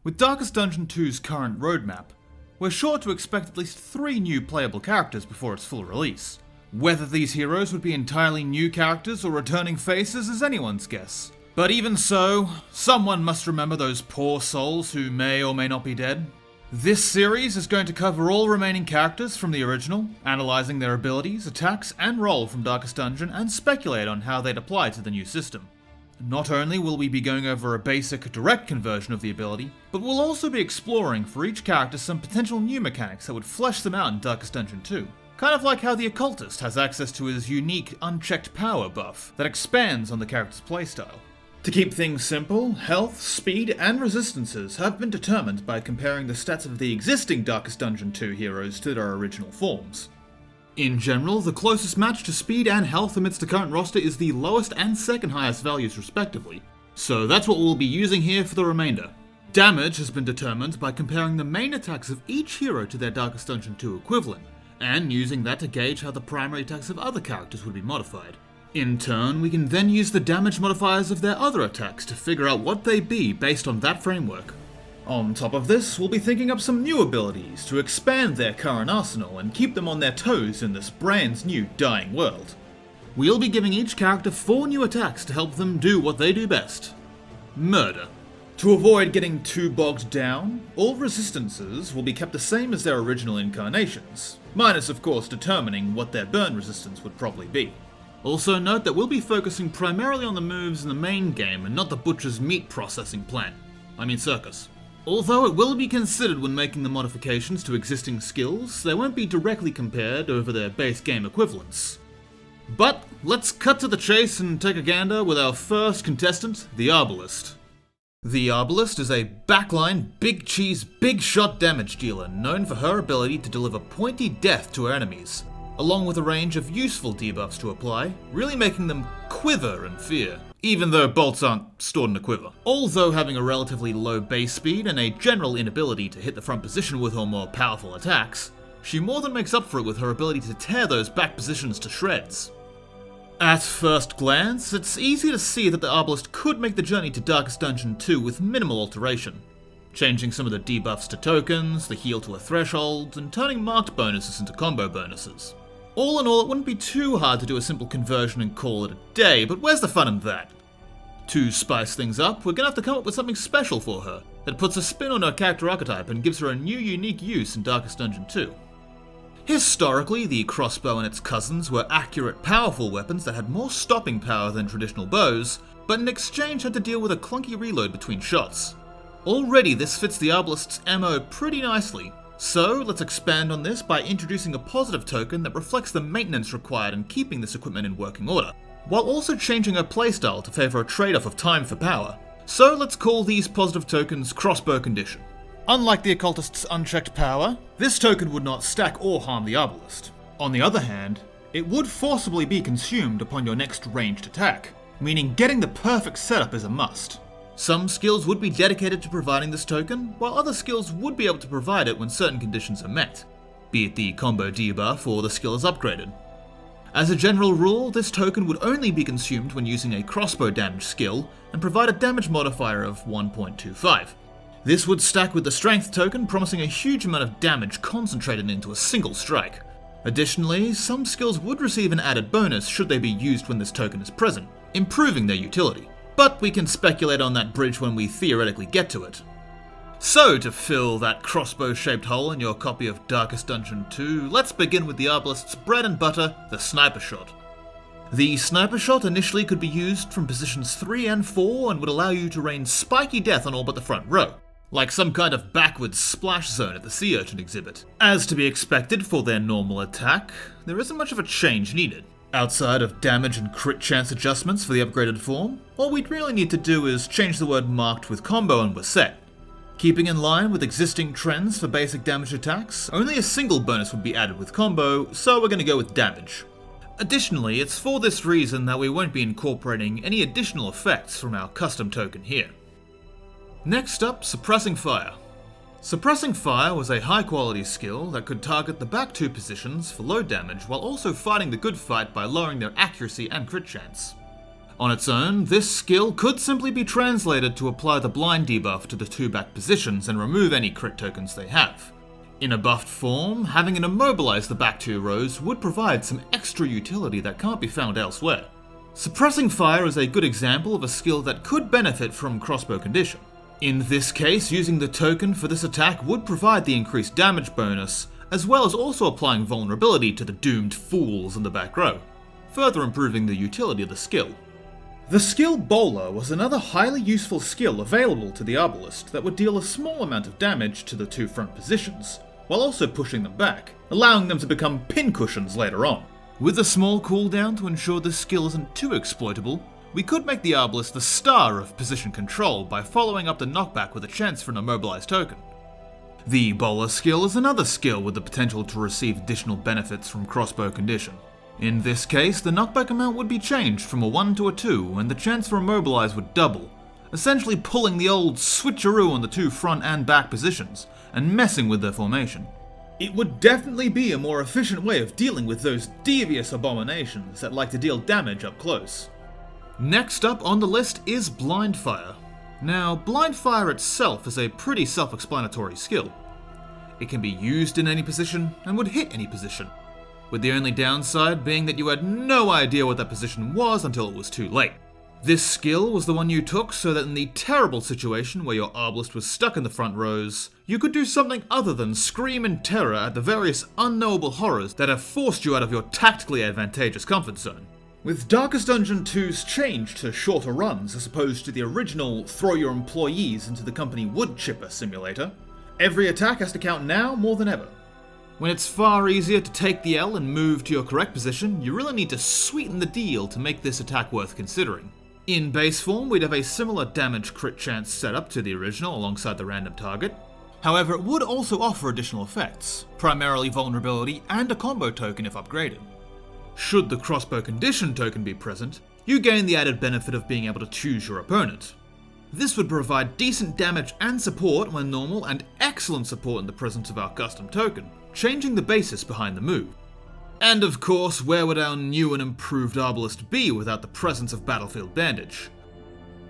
With Darkest Dungeon 2's current roadmap, we're sure to expect at least 3 new playable characters before its full release. Whether these heroes would be entirely new characters or returning faces is anyone's guess. But even so, someone must remember those poor souls who may or may not be dead. This series is going to cover all remaining characters from the original, analysing their abilities, attacks, and role from Darkest Dungeon, and speculate on how they'd apply to the new system. Not only will we be going over a basic, direct conversion of the ability, but we'll also be exploring for each character some potential new mechanics that would flesh them out in Darkest Dungeon 2. Kind of like how the Occultist has access to his unique unchecked power buff that expands on the character's playstyle. To keep things simple, health, speed, and resistances have been determined by comparing the stats of the existing Darkest Dungeon 2 heroes to their original forms. In general, the closest match to speed and health amidst the current roster is the lowest and second highest values respectively, so that's what we'll be using here for the remainder. Damage has been determined by comparing the main attacks of each hero to their Darkest Dungeon 2 equivalent, and using that to gauge how the primary attacks of other characters would be modified. In turn, we can then use the damage modifiers of their other attacks to figure out what they be based on that framework. On top of this, we'll be thinking up some new abilities to expand their current arsenal and keep them on their toes in this brand new dying world. We'll be giving each character 4 new attacks to help them do what they do best: murder. To avoid getting too bogged down, all resistances will be kept the same as their original incarnations, minus of course determining what their burn resistance would probably be. Also note that we'll be focusing primarily on the moves in the main game and not the butcher's meat processing plant. Circus. Although it will be considered when making the modifications to existing skills, they won't be directly compared over their base game equivalents. But let's cut to the chase and take a gander with our first contestant, the Arbalest. The Arbalest is a backline, big cheese, big shot damage dealer known for her ability to deliver pointy death to her enemies, along with a range of useful debuffs to apply, really making them quiver in fear, even though bolts aren't stored in a quiver. Although having a relatively low base speed and a general inability to hit the front position with her more powerful attacks, she more than makes up for it with her ability to tear those back positions to shreds. At first glance, it's easy to see that the Arbalest could make the journey to Darkest Dungeon 2 with minimal alteration, changing some of the debuffs to tokens, the heal to a threshold, and turning marked bonuses into combo bonuses. All in all, it wouldn't be too hard to do a simple conversion and call it a day, but where's the fun in that? To spice things up, we're gonna have to come up with something special for her, that puts a spin on her character archetype and gives her a new unique use in Darkest Dungeon 2. Historically, the crossbow and its cousins were accurate, powerful weapons that had more stopping power than traditional bows, but in exchange had to deal with a clunky reload between shots. Already this fits the Arbalest's MO pretty nicely, so let's expand on this by introducing a positive token that reflects the maintenance required in keeping this equipment in working order, while also changing her playstyle to favour a trade-off of time for power. So let's call these positive tokens Crossbow Condition. Unlike the Occultist's unchecked power, this token would not stack or harm the Arbalest. On the other hand, it would forcibly be consumed upon your next ranged attack, meaning getting the perfect setup is a must. Some skills would be dedicated to providing this token, while other skills would be able to provide it when certain conditions are met, be it the combo debuff or the skill is upgraded. As a general rule, this token would only be consumed when using a crossbow damage skill and provide a damage modifier of 1.25. This would stack with the strength token, promising a huge amount of damage concentrated into a single strike. Additionally, some skills would receive an added bonus should they be used when this token is present, improving their utility. But we can speculate on that bridge when we theoretically get to it. So, to fill that crossbow-shaped hole in your copy of Darkest Dungeon 2, let's begin with the Arbalest's bread and butter, the Sniper Shot. The Sniper Shot initially could be used from positions 3 and 4 and would allow you to rain spiky death on all but the front row, like some kind of backwards splash zone at the Sea Urchin exhibit. As to be expected for their normal attack, there isn't much of a change needed. Outside of damage and crit chance adjustments for the upgraded form, all we'd really need to do is change the word marked with combo and we're set. Keeping in line with existing trends for basic damage attacks, only a single bonus would be added with combo, so we're going to go with damage. Additionally, it's for this reason that we won't be incorporating any additional effects from our custom token here. Next up, Suppressing Fire. Suppressing Fire was a high-quality skill that could target the back 2 positions for low damage while also fighting the good fight by lowering their accuracy and crit chance. On its own, this skill could simply be translated to apply the blind debuff to the 2 back positions and remove any crit tokens they have. In a buffed form, having it immobilize the back 2 rows would provide some extra utility that can't be found elsewhere. Suppressing fire is a good example of a skill that could benefit from crossbow condition. In this case, using the token for this attack would provide the increased damage bonus, as well as also applying vulnerability to the doomed fools in the back row, further improving the utility of the skill. The skill Bowler was another highly useful skill available to the Arbalest that would deal a small amount of damage to the 2 front positions, while also pushing them back, allowing them to become pincushions later on. With a small cooldown to ensure this skill isn't too exploitable, we could make the Arbalest the star of position control by following up the knockback with a chance for an immobilized token. The Bowler skill is another skill with the potential to receive additional benefits from crossbow condition. In this case, the knockback amount would be changed from a 1 to a 2, and the chance for immobilize would double, essentially pulling the old switcheroo on the 2 front and back positions, and messing with their formation. It would definitely be a more efficient way of dealing with those devious abominations that like to deal damage up close. Next up on the list is Blind Fire. Now, Blind Fire itself is a pretty self-explanatory skill. It can be used in any position, and would hit any position, with the only downside being that you had no idea what that position was until it was too late. This skill was the one you took so that in the terrible situation where your Arbalest was stuck in the front rows, you could do something other than scream in terror at the various unknowable horrors that have forced you out of your tactically advantageous comfort zone. With Darkest Dungeon 2's change to shorter runs as opposed to the original throw your employees into the company wood chipper simulator, every attack has to count now more than ever. When it's far easier to take the L and move to your correct position, you really need to sweeten the deal to make this attack worth considering. In base form, we'd have a similar damage crit chance set up to the original alongside the random target. However, it would also offer additional effects, primarily vulnerability and a combo token if upgraded. Should the crossbow condition token be present, you gain the added benefit of being able to choose your opponent. This would provide decent damage and support when normal, and excellent support in the presence of our custom token, changing the basis behind the move. And of course, where would our new and improved Arbalest be without the presence of Battlefield Bandage?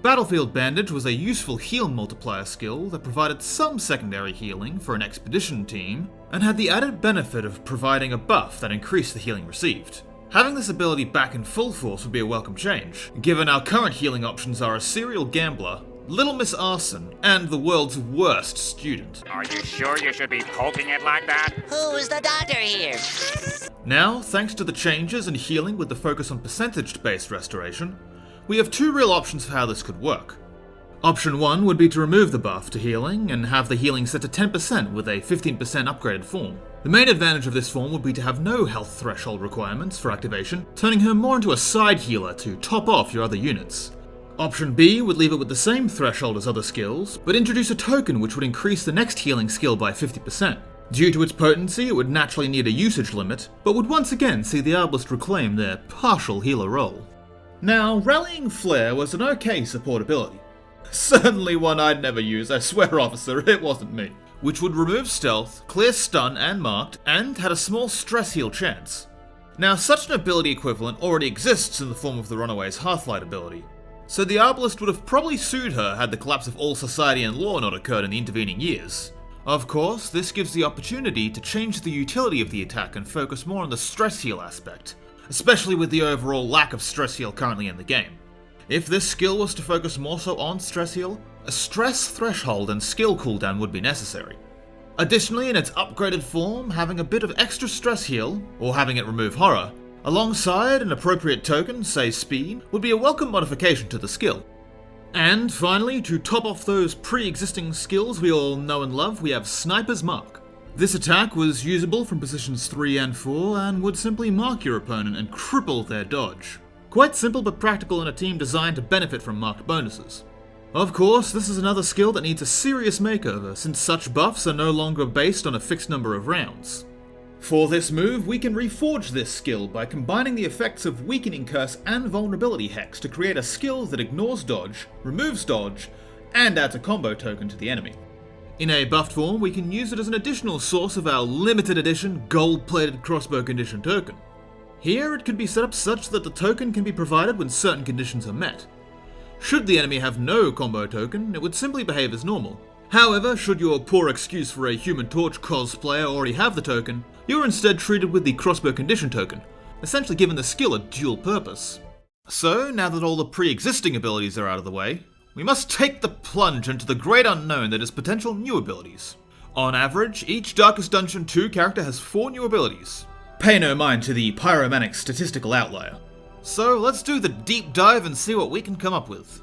Battlefield Bandage was a useful heal multiplier skill that provided some secondary healing for an expedition team, and had the added benefit of providing a buff that increased the healing received. Having this ability back in full force would be a welcome change, given our current healing options are a serial gambler, Little Miss Arson, and the world's worst student. Are you sure you should be poking it like that? Who's the doctor here? Now, thanks to the changes in healing with the focus on percentage-based restoration, we have 2 real options for how this could work. Option 1 would be to remove the buff to healing and have the healing set to 10% with a 15% upgraded form. The main advantage of this form would be to have no health threshold requirements for activation, turning her more into a side healer to top off your other units. Option B would leave it with the same threshold as other skills, but introduce a token which would increase the next healing skill by 50%. Due to its potency, it would naturally need a usage limit, but would once again see the Arbalest reclaim their partial healer role. Now, Rallying Flare was an okay support ability. Certainly one I'd never use, I swear officer, it wasn't me. Which would remove stealth, clear stun and marked, and had a small stress heal chance. Now, such an ability equivalent already exists in the form of the Runaway's Hearthlight ability, so the Arbalest would have probably sued her had the collapse of all society and law not occurred in the intervening years. Of course, this gives the opportunity to change the utility of the attack and focus more on the stress heal aspect, especially with the overall lack of stress heal currently in the game. If this skill was to focus more so on stress heal, a stress threshold and skill cooldown would be necessary. Additionally, in its upgraded form, having a bit of extra stress heal, or having it remove horror, alongside an appropriate token, say speed, would be a welcome modification to the skill. And finally, to top off those pre-existing skills we all know and love, we have Sniper's Mark. This attack was usable from positions 3 and 4 and would simply mark your opponent and cripple their dodge. Quite simple but practical in a team designed to benefit from marked bonuses. Of course, this is another skill that needs a serious makeover, since such buffs are no longer based on a fixed number of rounds. For this move, we can reforge this skill by combining the effects of Weakening Curse and Vulnerability Hex to create a skill that ignores dodge, removes dodge, and adds a combo token to the enemy. In a buffed form, we can use it as an additional source of our limited edition gold-plated crossbow condition token. Here it could be set up such that the token can be provided when certain conditions are met. Should the enemy have no combo token, it would simply behave as normal. However, should your poor excuse for a Human Torch cosplayer already have the token, you're instead treated with the crossbow condition token, essentially giving the skill a dual purpose. So, now that all the pre-existing abilities are out of the way, we must take the plunge into the great unknown that is potential new abilities. On average, each Darkest Dungeon 2 character has 4 new abilities. Pay no mind to the pyromanic statistical outlier. So let's do the deep dive and see what we can come up with.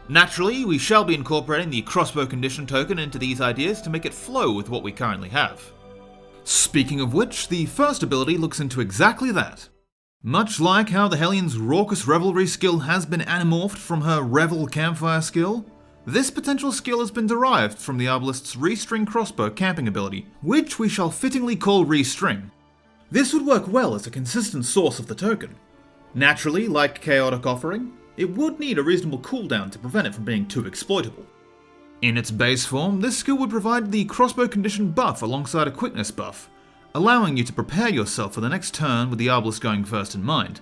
Naturally, we shall be incorporating the crossbow condition token into these ideas to make it flow with what we currently have. Speaking of which, the first ability looks into exactly that. Much like how the Hellions' Raucous Revelry skill has been anamorphed from her Revel Campfire skill, this potential skill has been derived from the Arbalest's Restring Crossbow camping ability, which we shall fittingly call Restring. This would work well as a consistent source of the token. Naturally, like Chaotic Offering, it would need a reasonable cooldown to prevent it from being too exploitable. In its base form, this skill would provide the crossbow condition buff alongside a quickness buff, allowing you to prepare yourself for the next turn with the Arbalest going first in mind.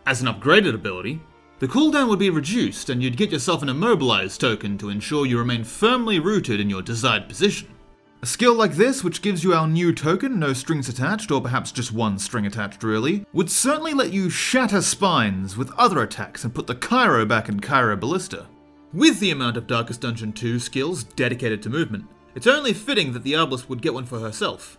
As an upgraded ability, the cooldown would be reduced and you'd get yourself an Immobilize token to ensure you remain firmly rooted in your desired position. A skill like this, which gives you our new token, no strings attached, or perhaps just one string attached really, would certainly let you shatter spines with other attacks and put the Cairo back in Cairo Ballista. With the amount of Darkest Dungeon 2 skills dedicated to movement, it's only fitting that the Arbalest would get one for herself.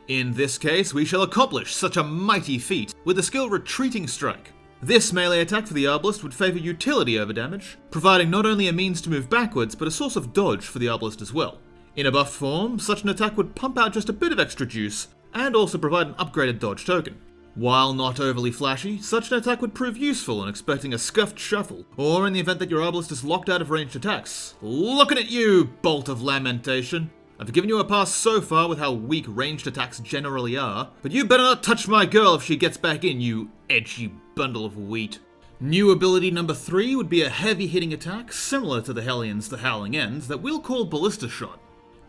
In this case, we shall accomplish such a mighty feat with the skill Retreating Strike. This melee attack for the Arbalest would favour utility over damage, providing not only a means to move backwards, but a source of dodge for the Arbalest as well. In a buffed form, such an attack would pump out just a bit of extra juice, and also provide an upgraded dodge token. While not overly flashy, such an attack would prove useful in expecting a scuffed shuffle, or in the event that your Arbalest is locked out of ranged attacks. Looking at you, Bolt of Lamentation! I've given you a pass so far with how weak ranged attacks generally are, but you better not touch my girl if she gets back in, you edgy bundle of wheat. New ability number 3 would be a heavy-hitting attack similar to the Hellions' The Howling Ends that we'll call Ballista Shot.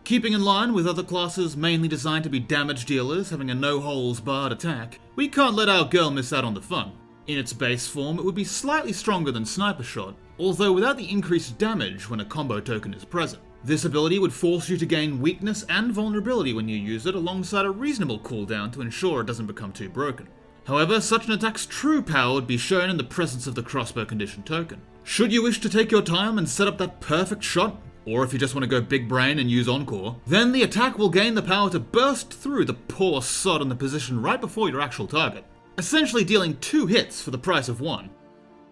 Keeping in line with other classes mainly designed to be damage dealers having a no-holes-barred attack, we can't let our girl miss out on the fun. In its base form, it would be slightly stronger than Sniper Shot, although without the increased damage when a combo token is present. This ability would force you to gain weakness and vulnerability when you use it alongside a reasonable cooldown to ensure it doesn't become too broken. However, such an attack's true power would be shown in the presence of the crossbow condition token. Should you wish to take your time and set up that perfect shot, or if you just want to go big brain and use Encore, then the attack will gain the power to burst through the poor sod in the position right before your actual target, essentially dealing 2 hits for the price of 1.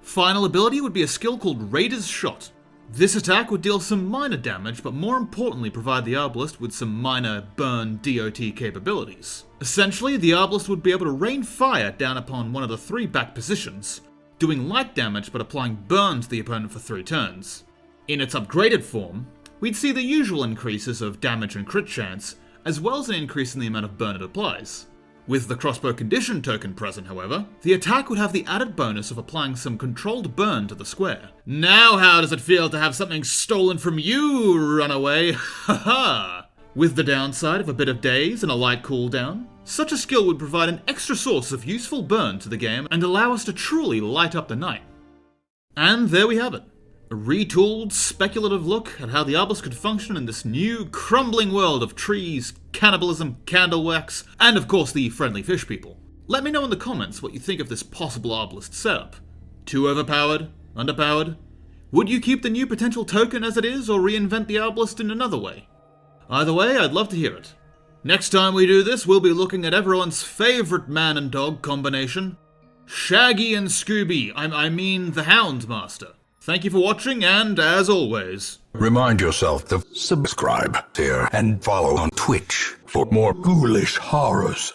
Final ability would be a skill called Raider's Shot. This attack would deal some minor damage, but more importantly provide the Arbalest with some minor burn DOT capabilities. Essentially, the Arbalest would be able to rain fire down upon one of the 3 back positions, doing light damage but applying burn to the opponent for 3 turns. In its upgraded form, we'd see the usual increases of damage and crit chance, as well as an increase in the amount of burn it applies. With the crossbow condition token present, however, the attack would have the added bonus of applying some controlled burn to the square. Now how does it feel to have something stolen from you, runaway? Haha! With the downside of a bit of daze and a light cooldown, such a skill would provide an extra source of useful burn to the game and allow us to truly light up the night. And there we have it. A retooled, speculative look at how the Arbalest could function in this new, crumbling world of trees, cannibalism, candle wax, and of course the friendly fish people. Let me know in the comments what you think of this possible Arbalest setup. Too overpowered? Underpowered? Would you keep the new potential token as it is, or reinvent the Arbalest in another way? Either way, I'd love to hear it. Next time we do this, we'll be looking at everyone's favourite man and dog combination, Shaggy and Scooby, I mean the Houndmaster. Thank you for watching, and as always, remind yourself to subscribe here and follow on Twitch for more ghoulish horrors.